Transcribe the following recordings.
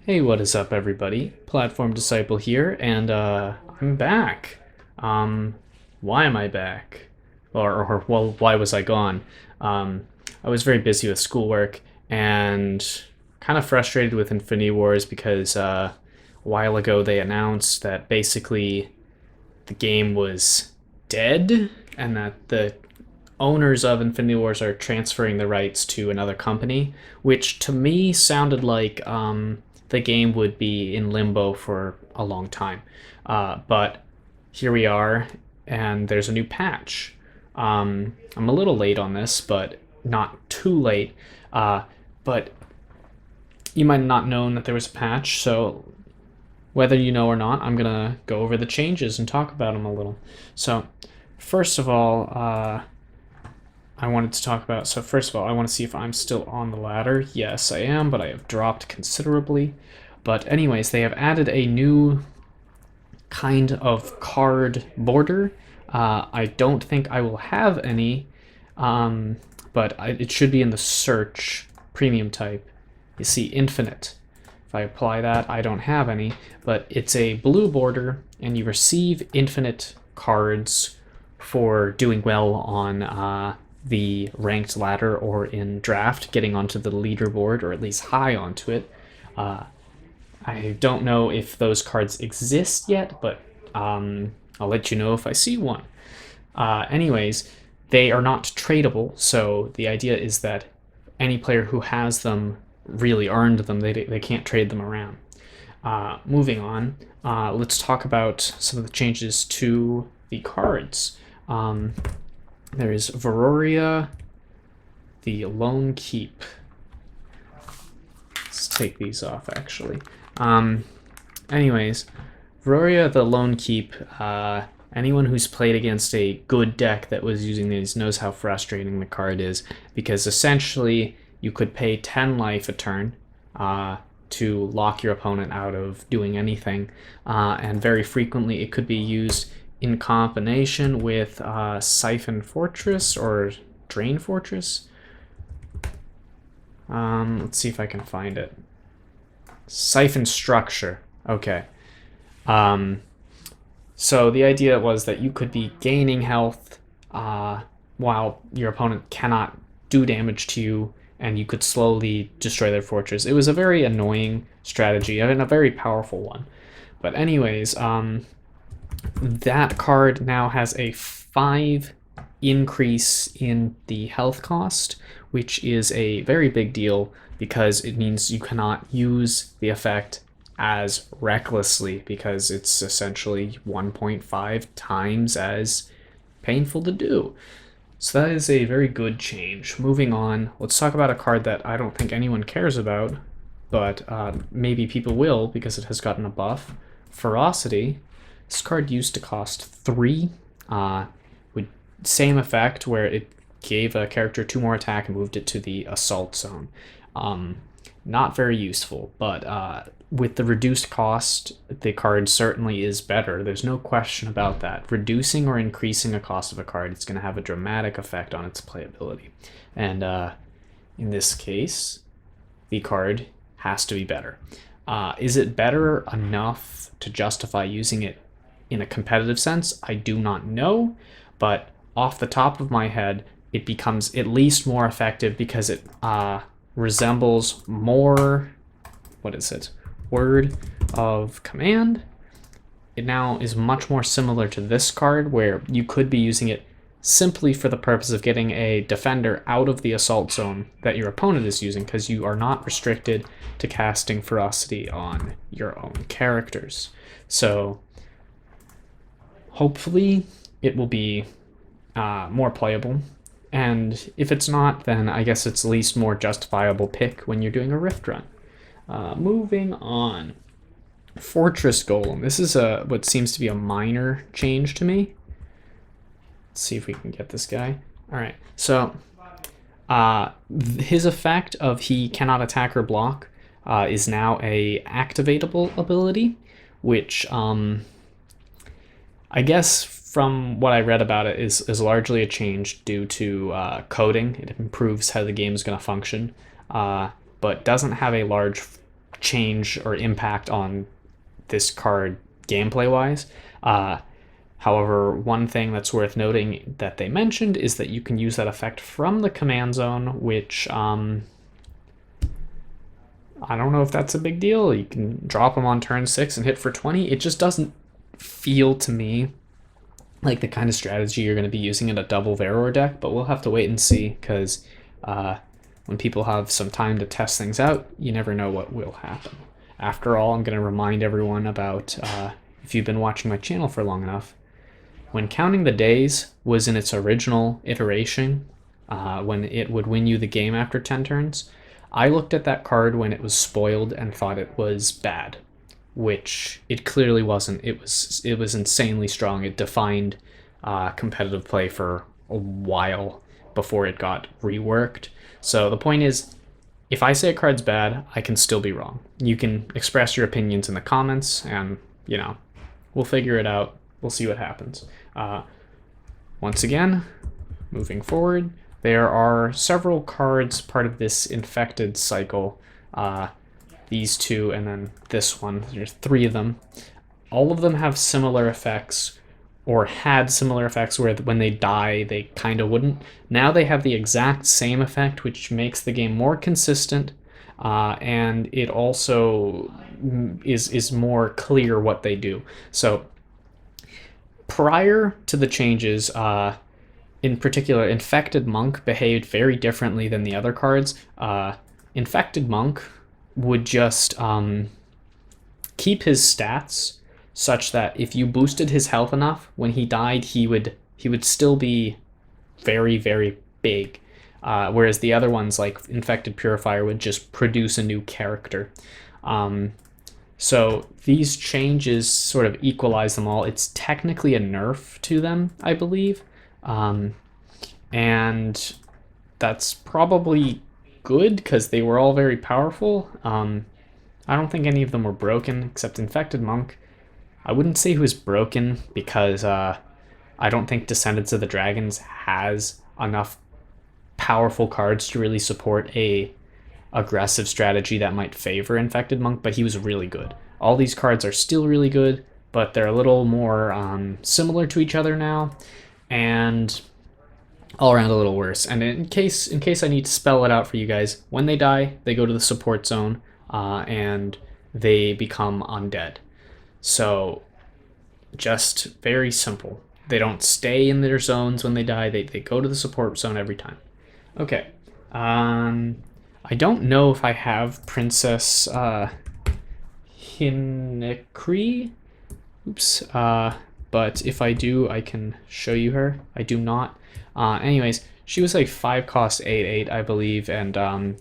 Hey, what is up, everybody? Platform Disciple here, and I'm back. Um, why am I back? Well, why was I gone? Um, I was very busy with schoolwork and kind of frustrated with Infinity Wars because a while ago they announced that basically the game was dead and that the owners of Infinity Wars are transferring the rights to another company, which to me sounded like the game would be in limbo for a long time. But here we are, and there's a new patch. I'm a little late on this, but not too late. But you might not have known that there was a patch, so whether you know or not, I'm gonna go over the changes and talk about them a little. So, first of all, I wanted to talk about. So first of all, I want to see if I'm still on the ladder. Yes, I am, but I have dropped considerably. But anyways, they have added a new kind of card border. I don't think I will have any, but it should be in the search premium type. You see infinite. If I apply that, I don't have any, but it's a blue border, and you receive infinite cards for doing well on the ranked ladder or in draft, getting onto the leaderboard or at least high onto it. I don't know if those cards exist yet, but I'll let you know if I see one. Anyways, they are not tradable, so the idea is that any player who has them really earned them. They can't trade them around. Moving on, let's talk about some of the changes to the cards. There is Veroria, the Lone Keep. Let's take these off, actually. Anyways, Veroria, the Lone Keep. Anyone who's played against a good deck that was using these knows how frustrating the card is, because essentially you could pay 10 life a turn to lock your opponent out of doing anything, and very frequently it could be used in combination with Siphon Fortress or Drain Fortress. Let's see if I can find it. Siphon Structure. Okay. So the idea was that you could be gaining health while your opponent cannot do damage to you, and you could slowly destroy their fortress. It was a very annoying strategy and a very powerful one. But anyways, that card now has a 5 increase in the health cost, which is a very big deal because it means you cannot use the effect as recklessly, because it's essentially 1.5 times as painful to do. So that is a very good change. Moving on, let's talk about a card that I don't think anyone cares about, but maybe people will because it has gotten a buff. Ferocity. This card used to cost 3, with same effect where it gave a character 2 more attack and moved it to the assault zone. Not very useful, but with the reduced cost, the card certainly is better. There's no question about that. Reducing or increasing the cost of a card, it's going to have a dramatic effect on its playability. And in this case, the card has to be better. Is it better enough to justify using it in a competitive sense? I do not know, but off the top of my head, it becomes at least more effective because it resembles more, what is it? Word of Command. It now is much more similar to this card, where you could be using it simply for the purpose of getting a defender out of the assault zone that your opponent is using, because you are not restricted to casting Ferocity on your own characters. So hopefully it will be more playable. And if it's not, then I guess it's at least more justifiable pick when you're doing a Rift run. Moving on. Fortress Golem. This is what seems to be a minor change to me. Let's see if we can get this guy. All right. So his effect of he cannot attack or block is now a activatable ability, which I guess from what I read about it is largely a change due to coding. It improves how the game is going to function, but doesn't have a large change or impact on this card gameplay wise. However, one thing that's worth noting that they mentioned is that you can use that effect from the command zone, which I don't know if that's a big deal. You can drop them on turn 6 and hit for 20. It just doesn't feel to me like the kind of strategy you're going to be using in a double Varroa deck, but we'll have to wait and see, because when people have some time to test things out, you never know what will happen. After all, I'm going to remind everyone about, if you've been watching my channel for long enough, when Counting the Days was in its original iteration, when it would win you the game after 10 turns, I looked at that card when it was spoiled and thought it was bad, which it clearly wasn't. It was insanely strong. It defined competitive play for a while before it got reworked. So the point is, if I say a card's bad, I can still be wrong. You can express your opinions in the comments, and we'll figure it out. We'll see what happens. Once again, moving forward, there are several cards part of this infected cycle. These two and then this one. There's 3 of them. All of them have similar effects, or had similar effects where when they die, they kind of wouldn't. Now they have the exact same effect, which makes the game more consistent, and it also is more clear what they do. So prior to the changes, in particular, Infected Monk behaved very differently than the other cards. Infected Monk would just keep his stats such that if you boosted his health enough, when he died, he would still be very, very big. Whereas the other ones, like Infected Purifier, would just produce a new character. So these changes sort of equalize them all. It's technically a nerf to them, I believe. And that's probably good, because they were all very powerful. I don't think any of them were broken, except Infected Monk. I wouldn't say he was broken, because I don't think Descendants of the Dragons has enough powerful cards to really support a aggressive strategy that might favor Infected Monk, but he was really good. All these cards are still really good, but they're a little more similar to each other now, and all around a little worse. And in case I need to spell it out for you guys, when they die, they go to the support zone, and they become undead. So just very simple. They don't stay in their zones when they die. They go to the support zone every time. Okay. I don't know if I have Princess Hinekri. Oops. But if I do, I can show you her. I do not. Anyways, she was like 5-cost 8/8, I believe, and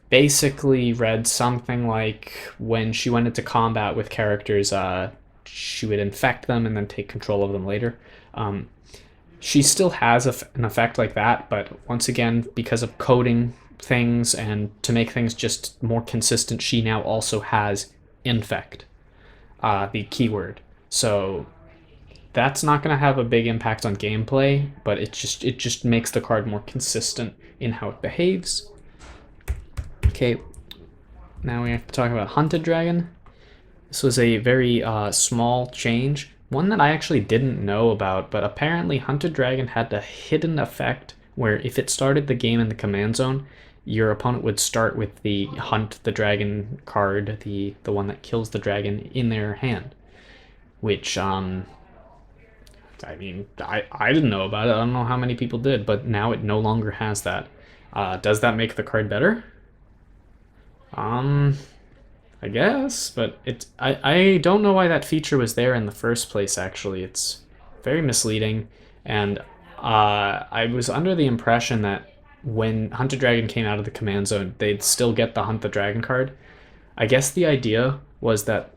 basically read something like when she went into combat with characters, she would infect them and then take control of them later. She still has an effect like that, but once again, because of coding things and to make things just more consistent, she now also has infect, the keyword. So that's not going to have a big impact on gameplay, but it just makes the card more consistent in how it behaves. Okay, now we have to talk about Hunted Dragon. This was a very small change, one that I actually didn't know about, but apparently Hunted Dragon had a hidden effect where if it started the game in the command zone, your opponent would start with the Hunt the Dragon card, the one that kills the dragon, in their hand, which I mean, I didn't know about it. I don't know how many people did, but now it no longer has that. Does that make the card better? I guess, but I don't know why that feature was there in the first place, actually. It's very misleading, and I was under the impression that when Hunted Dragon came out of the command zone, they'd still get the Hunt the Dragon card. I guess the idea was that,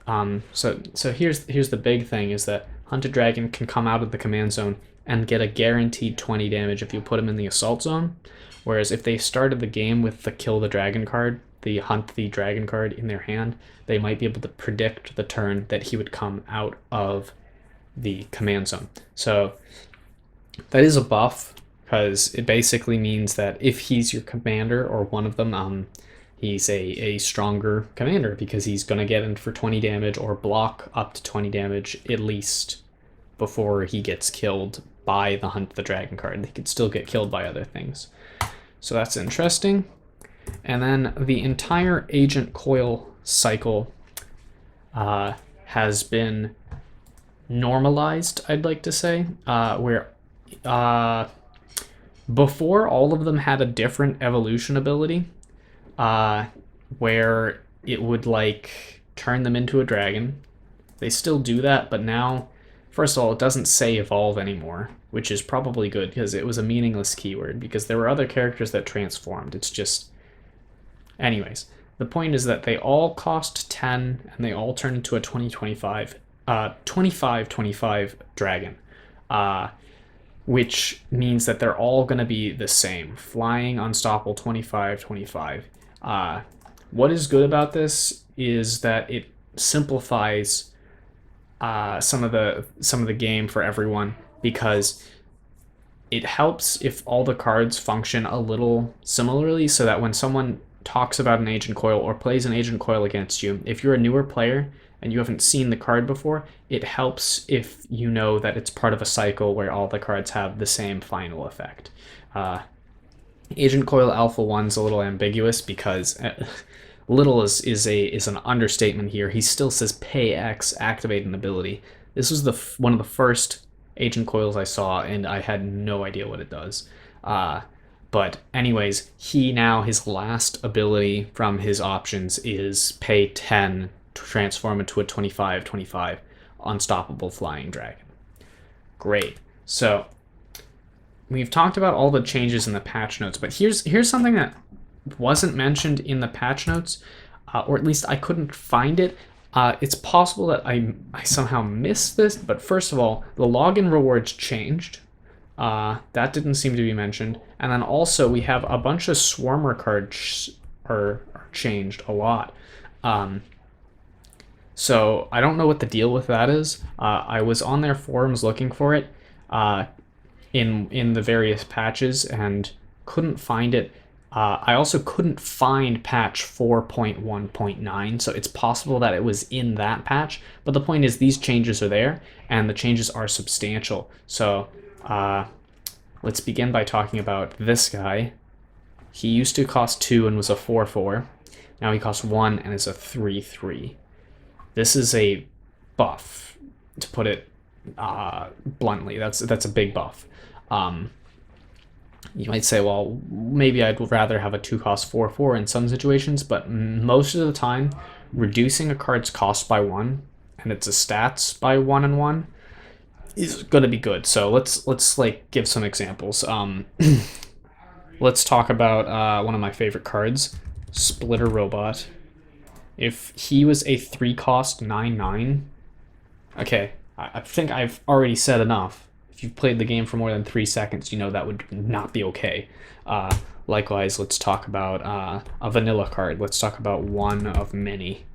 so here's the big thing, is that Hunted Dragon can come out of the command zone and get a guaranteed 20 damage if you put him in the assault zone, whereas if they started the game with the Kill the Dragon card, the Hunt the Dragon card in their hand, they might be able to predict the turn that he would come out of the command zone. So that is a buff, because it basically means that if he's your commander or one of them, he's a stronger commander because he's going to get in for 20 damage or block up to 20 damage at least before he gets killed by the Hunt the Dragon card. He could still get killed by other things. So that's interesting. And then the entire Agent Coil cycle has been normalized, I'd like to say, where before all of them had a different evolution ability, where it would like turn them into a dragon. They still do that, but now, first of all, it doesn't say evolve anymore, which is probably good because it was a meaningless keyword because there were other characters that transformed. It's just... Anyways, the point is that they all cost 10 and they all turn into a 25 dragon, which means that they're all going to be the same. Flying, unstoppable, 25. What is good about this is that it simplifies some of the game for everyone, because it helps if all the cards function a little similarly, so that when someone talks about an Agent Coil or plays an Agent Coil against you, if you're a newer player and you haven't seen the card before, it helps if you know that it's part of a cycle where all the cards have the same final effect. Agent Coil Alpha 1's a little ambiguous because little is an understatement here. He still says pay X, activate an ability. This was one of the first Agent Coils I saw, and I had no idea what it does. But anyways, his last ability from his options is pay 10 to transform into a 25 unstoppable flying dragon. Great. So we've talked about all the changes in the patch notes, but here's something that wasn't mentioned in the patch notes, or at least I couldn't find it. It's possible that I somehow missed this, but first of all, the login rewards changed. That didn't seem to be mentioned. And then also we have a bunch of Swarmer cards are changed a lot. So I don't know what the deal with that is. I was on their forums looking for it in the various patches and couldn't find it. I also couldn't find patch 4.1.9, so it's possible that it was in that patch. But the point is, these changes are there, and the changes are substantial. So let's begin by talking about this guy. He used to cost 2 and was a 4/4. Now he costs 1 and is a 3/3. This is a buff, to put it bluntly. That's a big buff. You might say, well, maybe I'd rather have a 2-cost 4/4 in some situations, but most of the time, reducing a card's cost by 1 and its stats by 1 and 1 is going to be good. So let's like give some examples. Let's talk about one of my favorite cards, Splitter Robot. If he was a 3-cost 9/9, okay, I think I've already said enough. If you've played the game for more than 3 seconds, you know that would not be okay. Likewise, let's talk about a vanilla card. Let's talk about one of many.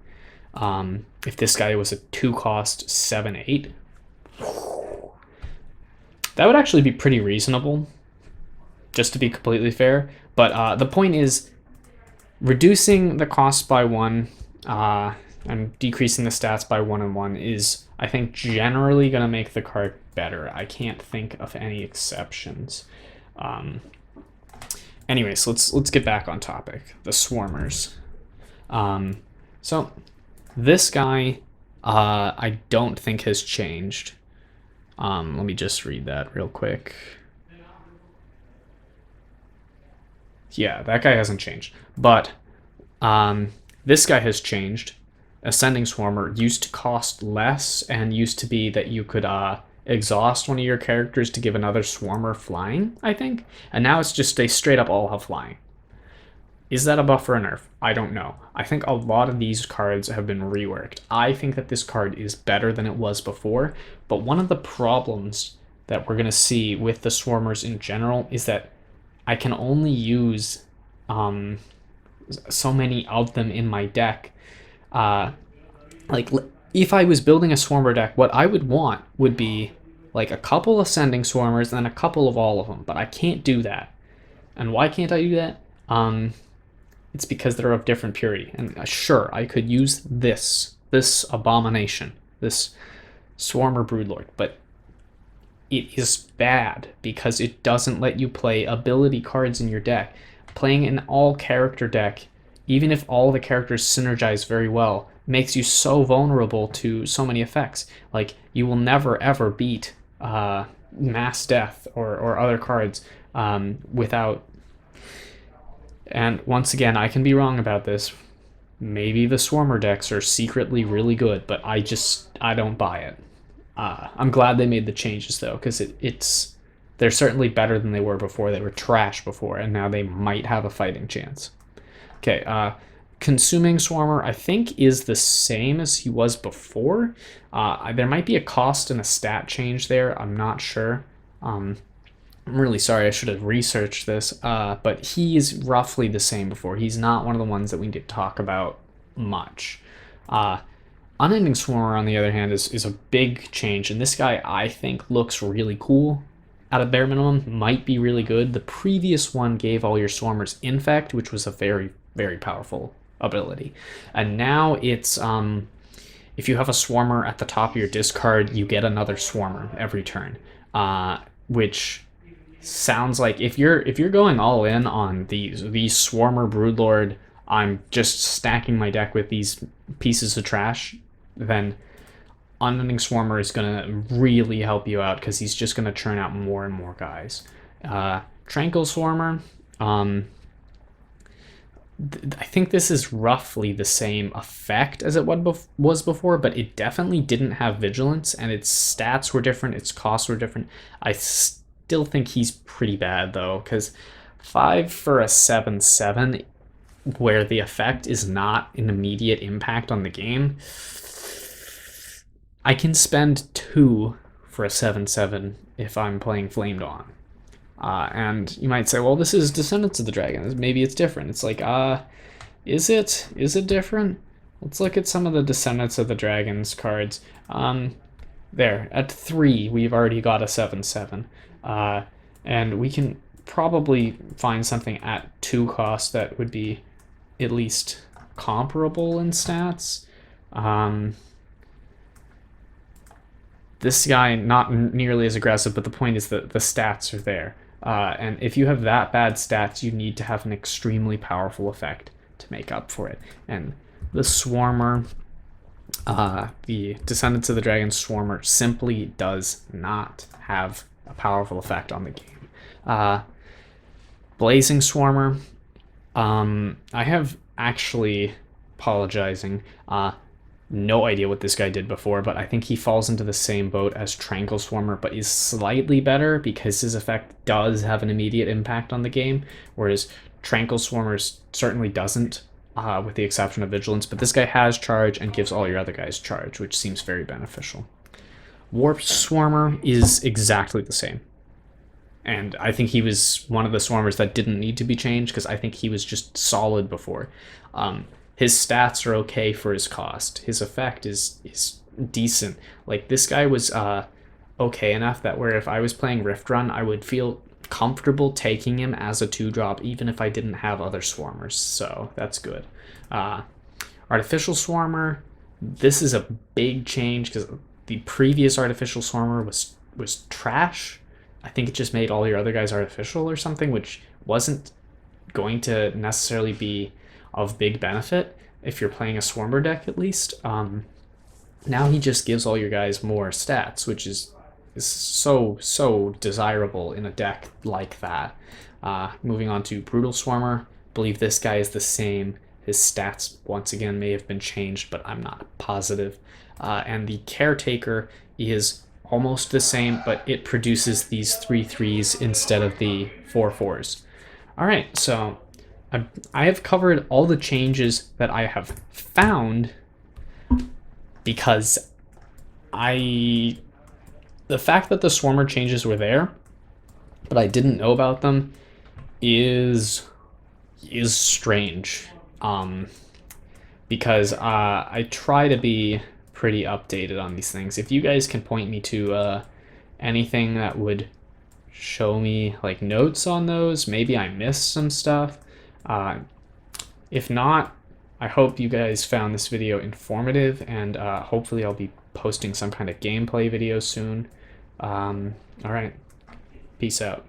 If this guy was a 2-cost 7/8, that would actually be pretty reasonable, just to be completely fair. But the point is, reducing the cost by 1 and decreasing the stats by 1 and 1 is, I think, generally going to make the card better. I can't think of any exceptions. Anyways, let's get back on topic. The Swarmers. So this guy, I don't think has changed. Let me just read that real quick. Yeah, that guy hasn't changed. But this guy has changed. Ascending Swarmer used to cost less and used to be that you could exhaust one of your characters to give another Swarmer flying, I think. And now it's just they straight up all have flying. Is that a buff or a nerf? I don't know. I think a lot of these cards have been reworked. I think that this card is better than it was before, but one of the problems that we're going to see with the Swarmers in general is that I can only use so many of them in my deck. Like, if I was building a Swarmer deck, what I would want would be like a couple Ascending Swarmers and then a couple of all of them, but I can't do that. And why can't I do that? it's because they're of different purity. And sure, I could use this abomination, this Swarmer Broodlord, but it is bad because it doesn't let you play ability cards in your deck. Playing an all-character deck, even if all the characters synergize very well, makes you so vulnerable to so many effects. Like, you will never ever beat Mass Death or other cards without... And once again, I can be wrong about this. Maybe the Swarmer decks are secretly really good, but I don't buy it. I'm glad they made the changes though, because they're certainly better than they were before. They were trash before, and now they might have a fighting chance. Okay, Consuming Swarmer, I think, is the same as he was before. There might be a cost and a stat change there. I'm not sure. I'm really sorry, I should have researched this, but he is roughly the same before. He's not one of the ones that we need to talk about much. Unending Swarmer, on the other hand, is a big change, and this guy, I think, looks really cool. At a bare minimum, might be really good. The previous one gave all your Swarmers Infect, which was a very, very powerful ability. And now it's, if you have a Swarmer at the top of your discard, you get another Swarmer every turn, which sounds like if you're going all in on these Swarmer Broodlord, I'm just stacking my deck with these pieces of trash, then Unending Swarmer is going to really help you out because he's just going to churn out more and more guys. Tranquil Swarmer, I think this is roughly the same effect as it was before, but it definitely didn't have Vigilance, and its stats were different, its costs were different. I still think he's pretty bad, though, because 5 for a 7/7, where the effect is not an immediate impact on the game, I can spend 2 for a 7/7 if I'm playing Flame Dawn. And you might say, well, this is Descendants of the Dragon. Maybe it's different. It's like, is it? Is it different? Let's look at some of the Descendants of the Dragons cards. There, at 3, we've already got a 7/7. And we can probably find something at 2 cost that would be at least comparable in stats. This guy, not nearly as aggressive, but the point is that the stats are there. And if you have that bad stats, you need to have an extremely powerful effect to make up for it. And the Swarmer, the Descendants of the Dragon Swarmer, simply does not have a powerful effect on the game. Blazing Swarmer, I have actually, apologizing, no idea what this guy did before, but I think he falls into the same boat as Tranquil Swarmer, but is slightly better because his effect does have an immediate impact on the game, whereas Tranquil Swarmer certainly doesn't, with the exception of Vigilance, but this guy has charge and gives all your other guys charge, which seems very beneficial. Warp Swarmer is exactly the same. And I think he was one of the Swarmers that didn't need to be changed because I think he was just solid before. His stats are okay for his cost. His effect is decent. Like, this guy was okay enough that where if I was playing Rift Run, I would feel comfortable taking him as a 2-drop even if I didn't have other Swarmers, so that's good. Artificial Swarmer, this is a big change because the previous Artificial Swarmer was trash. I think it just made all your other guys artificial or something, which wasn't going to necessarily be of big benefit if you're playing a Swarmer deck, at least. Now he just gives all your guys more stats, which is so desirable in a deck like that. Moving on to Brutal Swarmer, I believe this guy is the same. His stats, once again, may have been changed, but I'm not positive. And the Caretaker is almost the same, but it produces these 3/3s instead of the 4/4s. All right, so I have covered all the changes that I have found because the fact that the Swarmer changes were there, but I didn't know about them, is strange. Because I try to be pretty updated on these things. If you guys can point me to anything that would show me like notes on those, maybe I missed some stuff. If not, I hope you guys found this video informative, and hopefully I'll be posting some kind of gameplay video soon. All right, peace out.